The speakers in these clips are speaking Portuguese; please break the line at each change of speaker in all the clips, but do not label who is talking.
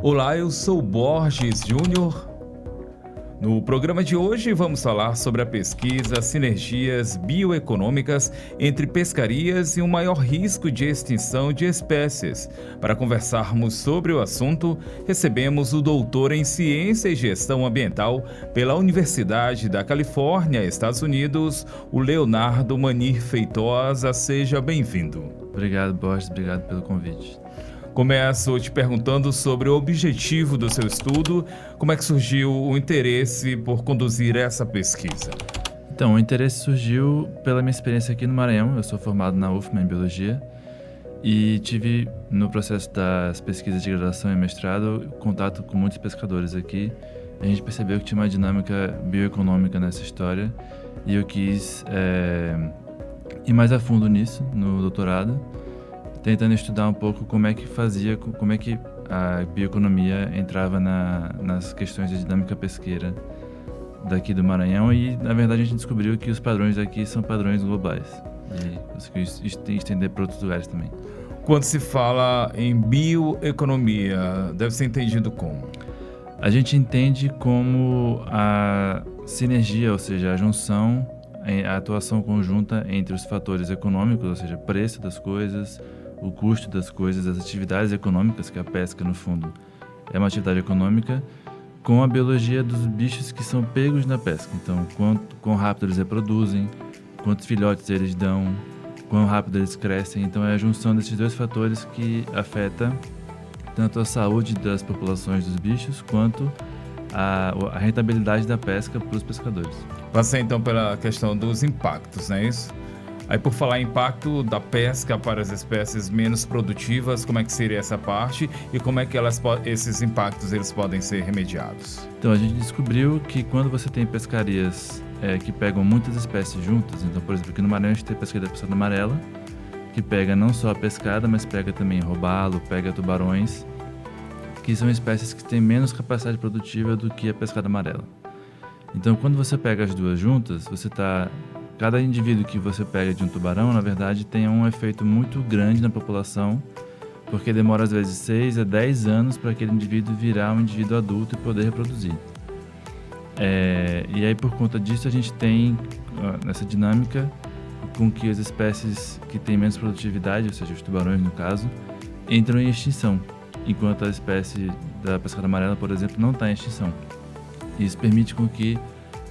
Olá, eu sou Borges Júnior. No programa de hoje vamos falar sobre a pesquisa Sinergias Bioeconômicas entre Pescarias e o maior risco de extinção de espécies. Para conversarmos sobre o assunto, recebemos o doutor em Ciência e Gestão Ambiental pela Universidade da Califórnia, Estados Unidos, o Leonardo Manir Feitosa. Seja bem-vindo.
Obrigado, Borges. Obrigado pelo convite.
Começo te perguntando sobre o objetivo do seu estudo. Como é que surgiu o interesse por conduzir essa pesquisa?
Então, o interesse surgiu pela minha experiência aqui no Maranhão. Eu sou formado na UFMA em Biologia e tive, no processo das pesquisas de graduação e mestrado, contato com muitos pescadores aqui. A gente percebeu que tinha uma dinâmica bioeconômica nessa história e eu quis ir mais a fundo nisso no doutorado, tentando estudar um pouco como é que a bioeconomia entrava nas questões de dinâmica pesqueira daqui do Maranhão e, na verdade, a gente descobriu que os padrões daqui são padrões globais e conseguiu estender para outros lugares também.
Quando se fala em bioeconomia, deve ser entendido como?
A gente entende como a sinergia, ou seja, a junção, a atuação conjunta entre os fatores econômicos, ou seja, preço das coisas, o custo das coisas, as atividades econômicas, que a pesca, no fundo, é uma atividade econômica, com a biologia dos bichos que são pegos na pesca. Então, quão rápido eles reproduzem, quantos filhotes eles dão, quão rápido eles crescem. Então, é a junção desses dois fatores que afeta tanto a saúde das populações dos bichos, quanto a rentabilidade da pesca para os pescadores.
Passei, então, pela questão dos impactos, não é isso? Aí, por falar em impacto da pesca para as espécies menos produtivas, como é que seria essa parte e como é que esses impactos eles podem ser remediados?
Então, a gente descobriu que quando você tem pescarias que pegam muitas espécies juntas, então, por exemplo, aqui no Maranhão a gente tem pescaria da pescada amarela, que pega não só a pescada, mas pega também robalo, pega tubarões, que são espécies que têm menos capacidade produtiva do que a pescada amarela. Então, quando você pega as duas juntas, cada indivíduo que você pega de um tubarão, na verdade, tem um efeito muito grande na população, porque demora às vezes 6 a 10 anos para aquele indivíduo virar um indivíduo adulto e poder reproduzir. E aí, por conta disso, a gente tem essa dinâmica com que as espécies que têm menos produtividade, ou seja, os tubarões no caso, entram em extinção, enquanto a espécie da pescada amarela, por exemplo, não está em extinção. Isso permite com que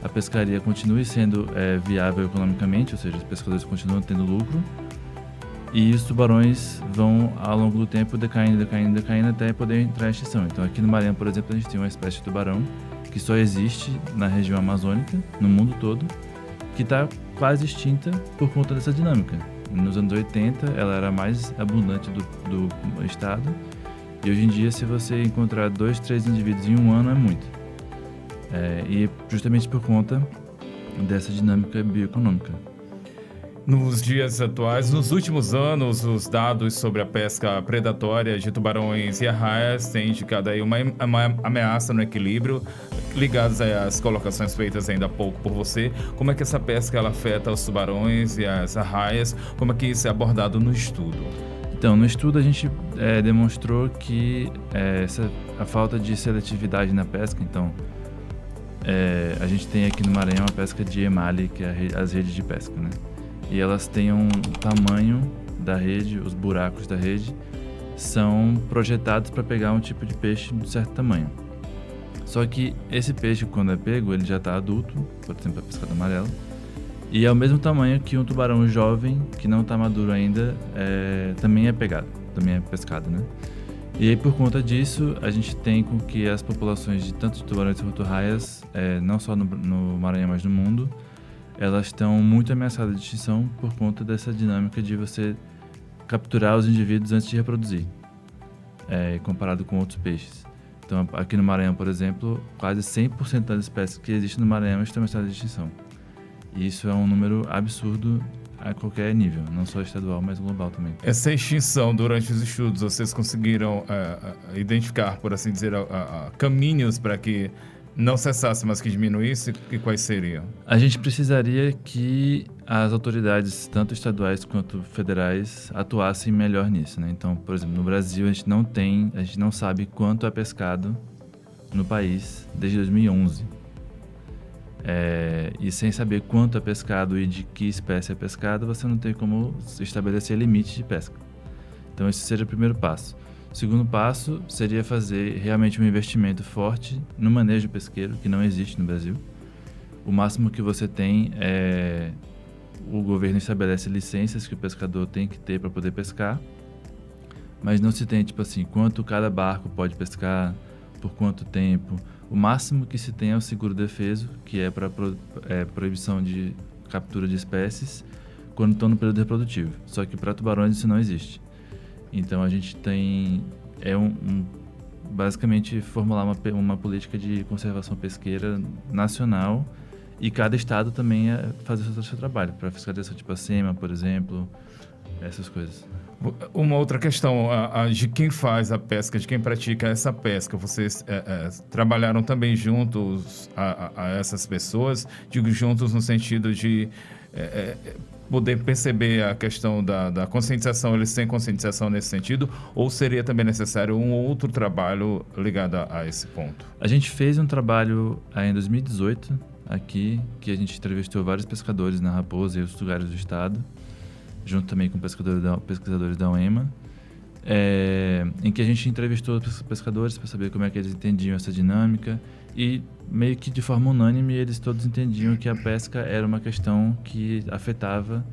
a pescaria continue sendo viável economicamente, ou seja, os pescadores continuam tendo lucro, e os tubarões vão, ao longo do tempo, decaindo até poder entrar em extinção. Então, aqui no Maranhão, por exemplo, a gente tem uma espécie de tubarão que só existe na região amazônica, no mundo todo, que está quase extinta por conta dessa dinâmica. Nos anos 80, ela era a mais abundante do estado, e hoje em dia, se você encontrar 2, 3 indivíduos em um ano, é muito. E justamente por conta dessa dinâmica bioeconômica.
Nos dias atuais, nos últimos anos, os dados sobre a pesca predatória de tubarões e arraias têm indicado aí uma ameaça no equilíbrio, ligados às colocações feitas ainda há pouco por você. Como é que essa pesca ela afeta os tubarões e as arraias? Como é que isso é abordado no estudo?
Então, no estudo a gente demonstrou que a falta de seletividade na pesca, então, a gente tem aqui no Maranhão a pesca de emale, que é as redes de pesca, né? E elas têm um tamanho da rede, os buracos da rede são projetados para pegar um tipo de peixe de certo tamanho. Só que esse peixe, quando é pego, ele já está adulto, por exemplo, a pescada amarela, e é o mesmo tamanho que um tubarão jovem, que não está maduro ainda, também é pescado, né? E aí, por conta disso, a gente tem com que as populações de tanto de tubarões quanto raias, não só no Maranhão, mas no mundo, elas estão muito ameaçadas de extinção por conta dessa dinâmica de você capturar os indivíduos antes de reproduzir, comparado com outros peixes. Então, aqui no Maranhão, por exemplo, quase 100% das espécies que existem no Maranhão estão em estado de extinção. E isso é um número absurdo a qualquer nível, não só estadual, mas global também.
Essa extinção, durante os estudos, vocês conseguiram identificar, por assim dizer, caminhos para que não cessasse, mas que diminuísse, e quais seriam?
A gente precisaria que as autoridades, tanto estaduais quanto federais, atuassem melhor nisso, né? Então, por exemplo, no Brasil a gente não sabe quanto é pescado no país desde 2011. E sem saber quanto é pescado e de que espécie é pescado, você não tem como estabelecer limite de pesca. Então esse seria o primeiro passo. O segundo passo seria fazer realmente um investimento forte no manejo pesqueiro, que não existe no Brasil. O máximo que você tem é o governo estabelece licenças que o pescador tem que ter para poder pescar, mas não se tem, tipo assim, quanto cada barco pode pescar, por quanto tempo. O máximo que se tem é o seguro-defeso, que é para proibição de captura de espécies quando estão no período reprodutivo. Só que para tubarões isso não existe. Então a gente tem basicamente formular uma política de conservação pesqueira nacional, e cada estado também fazer o seu trabalho para fiscalização, tipo a SEMA, por exemplo, essas coisas.
Uma outra questão, de quem faz a pesca, de quem pratica essa pesca. Vocês trabalharam também juntos a essas pessoas, digo juntos no sentido de poder perceber a questão da conscientização. Eles têm conscientização nesse sentido, ou seria também necessário um outro trabalho ligado a esse ponto?
A gente fez um trabalho em 2018 aqui, que a gente entrevistou vários pescadores na Raposa e outros lugares do estado, junto também com pesquisadores da UEMA, em que a gente entrevistou os pescadores para saber como é que eles entendiam essa dinâmica, e meio que de forma unânime eles todos entendiam que a pesca era uma questão que afetava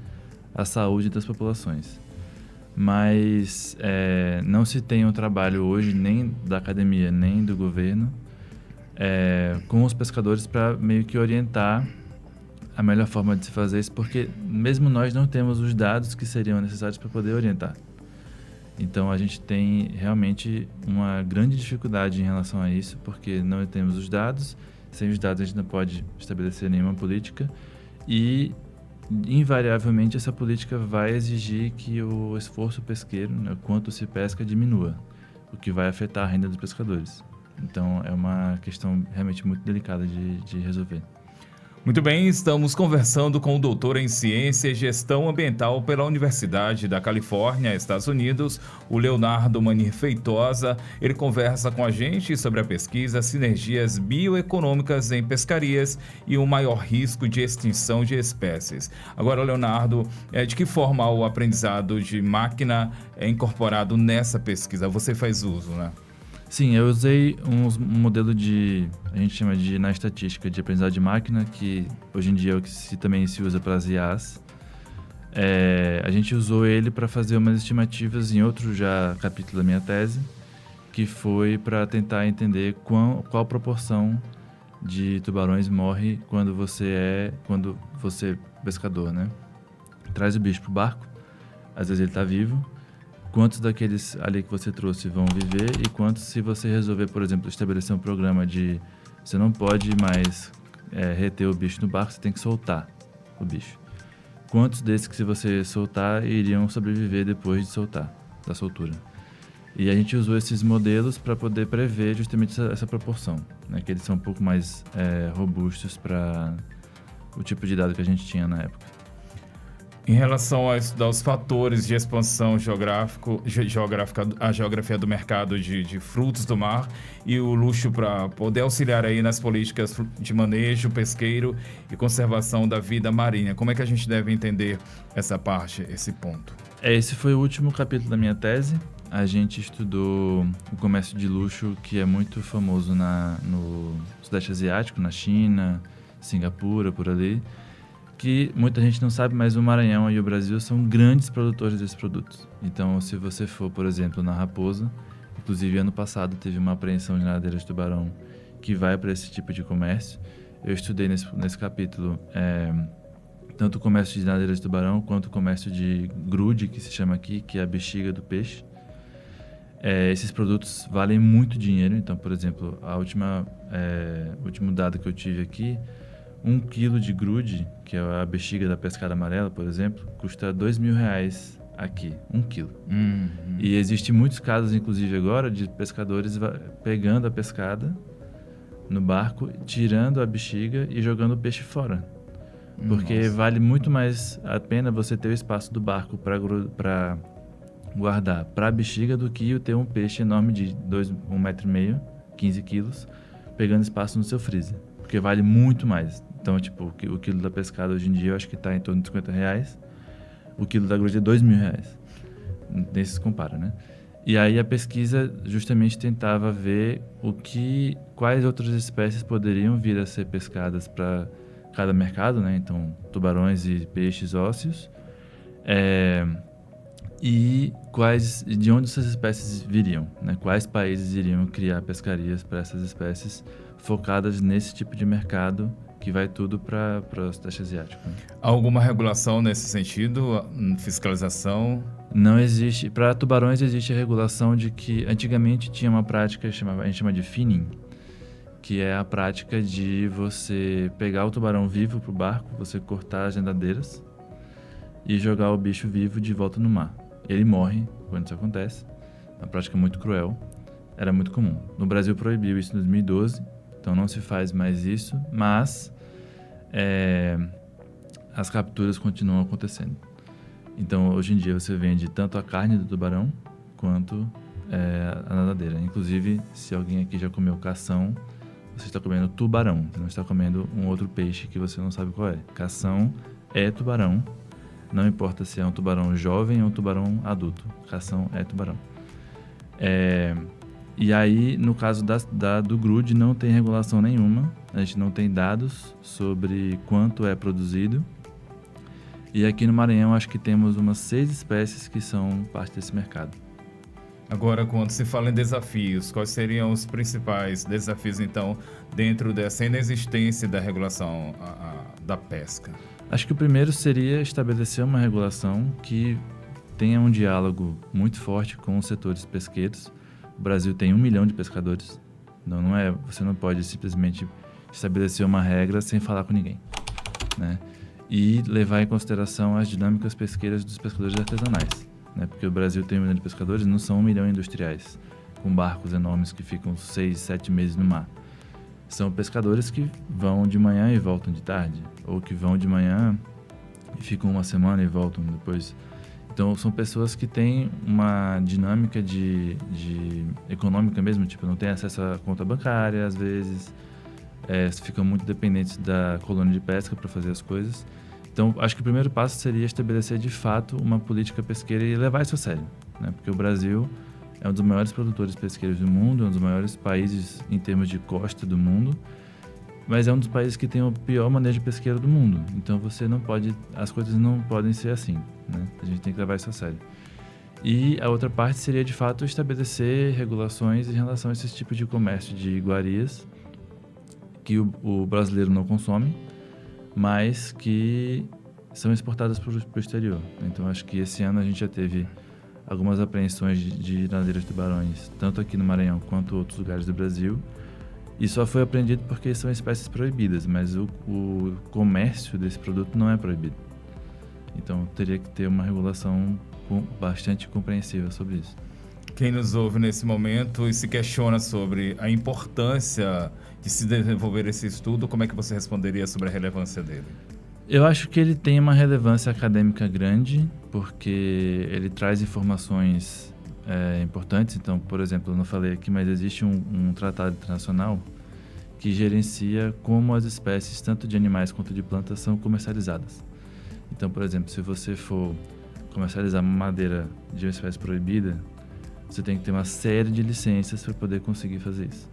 a saúde das populações. Mas não se tem um trabalho hoje, nem da academia, nem do governo, com os pescadores para meio que orientar a melhor forma de se fazer isso, porque mesmo nós não temos os dados que seriam necessários para poder orientar. Então a gente tem realmente uma grande dificuldade em relação a isso, porque não temos os dados. Sem os dados a gente não pode estabelecer nenhuma política, e invariavelmente essa política vai exigir que o esforço pesqueiro, né, o quanto se pesca, diminua, o que vai afetar a renda dos pescadores. Então é uma questão realmente muito delicada de resolver.
Muito bem, estamos conversando com o doutor em Ciência e Gestão Ambiental pela Universidade da Califórnia, Estados Unidos, o Leonardo Manir Feitosa. Ele conversa com a gente sobre a pesquisa Sinergias Bioeconômicas em Pescarias e o Maior Risco de Extinção de Espécies. Agora, Leonardo, de que forma o aprendizado de máquina é incorporado nessa pesquisa? Você faz uso, né?
Sim, eu usei um modelo a gente chama na estatística de aprendizado de máquina, que hoje em dia é o que também se usa para as IAs. A gente usou ele para fazer umas estimativas em outro capítulo da minha tese, que foi para tentar entender qual proporção de tubarões morre quando você pescador, né? Traz o bicho pro barco, às vezes ele está vivo. Quantos daqueles ali que você trouxe vão viver, e quantos, se você resolver, por exemplo, estabelecer um programa de você não pode mais reter o bicho no barco, você tem que soltar o bicho. Quantos desses que, se você soltar, iriam sobreviver depois de da soltura? E a gente usou esses modelos para poder prever justamente essa proporção, né? Que eles são um pouco mais robustos para o tipo de dado que a gente tinha na época.
Em relação a estudar os fatores de expansão geográfica, a geografia do mercado de frutos do mar e o luxo, para poder auxiliar aí nas políticas de manejo pesqueiro e conservação da vida marinha. Como é que a gente deve entender essa parte, esse ponto?
Esse foi o último capítulo da minha tese. A gente estudou o comércio de luxo, que é muito famoso no Sudeste Asiático, na China, Singapura, por ali, que muita gente não sabe, mas o Maranhão e o Brasil são grandes produtores desses produtos. Então, se você for, por exemplo, na Raposa, inclusive ano passado teve uma apreensão de nadadeira de tubarão que vai para esse tipo de comércio. Eu estudei nesse capítulo tanto o comércio de nadadeira de tubarão quanto o comércio de grude, que se chama aqui, que é a bexiga do peixe. Esses produtos valem muito dinheiro. Então, por exemplo, o último dado que eu tive aqui, 1 quilo de grude, que é a bexiga da pescada amarela, por exemplo, custa R$2.000 aqui, 1 quilo. E existem muitos casos, inclusive agora, de pescadores pegando a pescada, no barco, tirando a bexiga e jogando o peixe fora. Porque vale muito mais a pena você ter o espaço do barco para guardar para a bexiga do que ter um peixe enorme de 1,5 metro, 15 quilos, pegando espaço no seu freezer. Porque vale muito mais. Então, tipo, o quilo da pescada hoje em dia eu acho que está em torno de R$50. O quilo da grude é R$2.000. Nem se compara, né? E aí a pesquisa justamente tentava ver quais outras espécies poderiam vir a ser pescadas para cada mercado, né? Então, tubarões e peixes ósseos. E de onde essas espécies viriam, né? Quais países iriam criar pescarias para essas espécies focadas nesse tipo de mercado que vai tudo para o Sudeste Asiático. Né?
Alguma regulação nesse sentido? Fiscalização?
Não existe. Para tubarões existe a regulação de que antigamente tinha uma prática a gente chama de finning, que é a prática de você pegar o tubarão vivo para o barco, você cortar as nadadeiras e jogar o bicho vivo de volta no mar. Ele morre quando isso acontece. Uma prática muito cruel. Era muito comum. No Brasil proibiu isso em 2012, então não se faz mais isso, mas as capturas continuam acontecendo. Então, hoje em dia, você vende tanto a carne do tubarão quanto a nadadeira. Inclusive, se alguém aqui já comeu cação, você está comendo tubarão. Você não está comendo um outro peixe que você não sabe qual é. Cação é tubarão. Não importa se é um tubarão jovem ou um tubarão adulto. Cação é tubarão. E aí, no caso do grude, não tem regulação nenhuma. A gente não tem dados sobre quanto é produzido. E aqui no Maranhão, acho que temos umas 6 espécies que são parte desse mercado.
Agora, quando se fala em desafios, quais seriam os principais desafios, então, dentro dessa inexistência da regulação da pesca?
Acho que o primeiro seria estabelecer uma regulação que tenha um diálogo muito forte com os setores pesqueiros. O Brasil tem 1 milhão de pescadores. Então, você não pode simplesmente estabelecer uma regra sem falar com ninguém, né? E levar em consideração as dinâmicas pesqueiras dos pescadores artesanais, né? Porque o Brasil tem 1 milhão de pescadores, não são 1 milhão industriais, com barcos enormes que ficam 6, 7 meses no mar. São pescadores que vão de manhã e voltam de tarde, ou que vão de manhã e ficam uma semana e voltam depois. Então, são pessoas que têm uma dinâmica de econômica mesmo, tipo, não tem acesso à conta bancária, às vezes, ficam muito dependentes da colônia de pesca para fazer as coisas. Então, acho que o primeiro passo seria estabelecer, de fato, uma política pesqueira e levar isso a sério, né? Porque o Brasil é um dos maiores produtores pesqueiros do mundo, é um dos maiores países em termos de costa do mundo, mas é um dos países que tem o pior manejo pesqueiro do mundo. Então, as coisas não podem ser assim, né? A gente tem que levar isso a sério. E a outra parte seria, de fato, estabelecer regulações em relação a esse tipo de comércio de iguarias que o brasileiro não consome, mas que são exportadas para o exterior. Então, acho que esse ano a gente já teve algumas apreensões de nadadeiras de tubarões, tanto aqui no Maranhão quanto em outros lugares do Brasil. E só foi apreendido porque são espécies proibidas, mas o comércio desse produto não é proibido. Então, teria que ter uma regulação bastante compreensiva sobre isso.
Quem nos ouve nesse momento e se questiona sobre a importância de se desenvolver esse estudo, como é que você responderia sobre a relevância dele?
Eu acho que ele tem uma relevância acadêmica grande, porque ele traz informações importantes. Então, por exemplo, eu não falei aqui, mas existe um tratado internacional que gerencia como as espécies, tanto de animais quanto de plantas, são comercializadas. Então, por exemplo, se você for comercializar uma madeira de uma espécie proibida, você tem que ter uma série de licenças para poder conseguir fazer isso.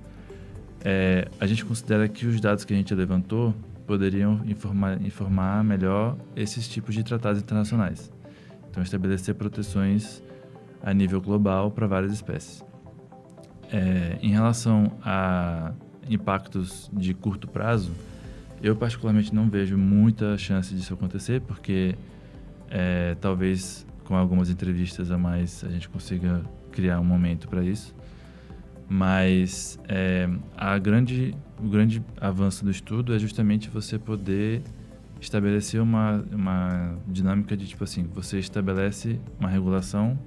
A gente considera que os dados que a gente levantou poderiam informar melhor esses tipos de tratados internacionais. Então, estabelecer proteções a nível global para várias espécies. Em relação a impactos de curto prazo, eu particularmente não vejo muita chance disso acontecer, porque talvez com algumas entrevistas a mais a gente consiga criar um momento para isso. Mas o grande avanço do estudo é justamente você poder estabelecer uma dinâmica de, tipo assim, você estabelece uma regulação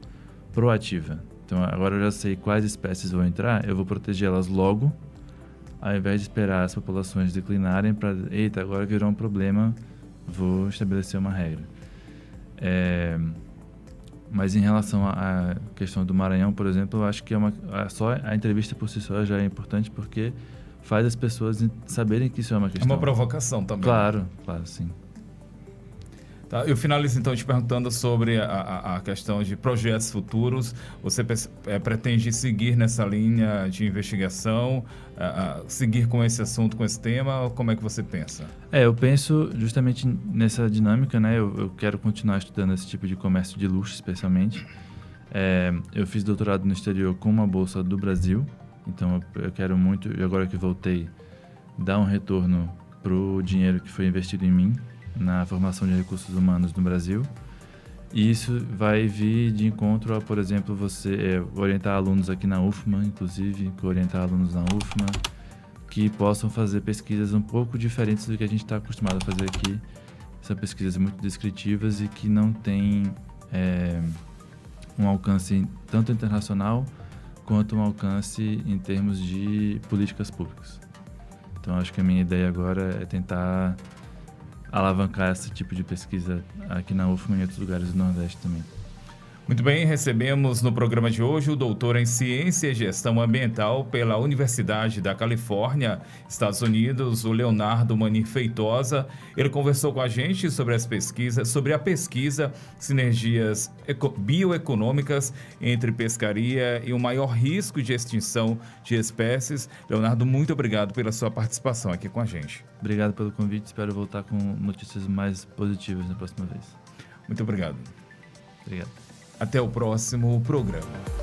proativa. Então, agora eu já sei quais espécies vão entrar, eu vou proteger elas logo ao invés de esperar as populações declinarem para, eita, agora virou um problema, vou estabelecer uma regra. Mas em relação à questão do Maranhão, por exemplo, eu acho que só a entrevista por si só já é importante, porque faz as pessoas saberem que isso é uma questão.
É uma provocação também.
Claro, sim.
Tá, eu finalizo então te perguntando sobre a questão de projetos futuros. Você pretende seguir nessa linha de investigação, seguir com esse assunto, com esse tema? Como é que você pensa?
Eu penso justamente nessa dinâmica, né? Eu quero continuar estudando esse tipo de comércio de luxo, especialmente. Eu fiz doutorado no exterior com uma bolsa do Brasil, então eu quero muito, e agora que voltei, dar um retorno para o dinheiro que foi investido em mim, na formação de recursos humanos no Brasil. E isso vai vir de encontro a, por exemplo, você orientar alunos aqui na UFMA, inclusive, orientar alunos na UFMA, que possam fazer pesquisas um pouco diferentes do que a gente está acostumado a fazer aqui. São pesquisas muito descritivas e que não têm um alcance tanto internacional quanto um alcance em termos de políticas públicas. Então, acho que a minha ideia agora é tentar alavancar esse tipo de pesquisa aqui na UFMA e em outros lugares do Nordeste também.
Muito bem, recebemos no programa de hoje o doutor em Ciência e Gestão Ambiental pela Universidade da Califórnia, Estados Unidos, o Leonardo Mani Feitosa. Ele conversou com a gente sobre a pesquisa Sinergias Bioeconômicas entre Pescaria e o Maior Risco de Extinção de Espécies. Leonardo, muito obrigado pela sua participação aqui com a gente.
Obrigado pelo convite, espero voltar com notícias mais positivas na próxima vez.
Muito obrigado.
Obrigado.
Até o próximo programa.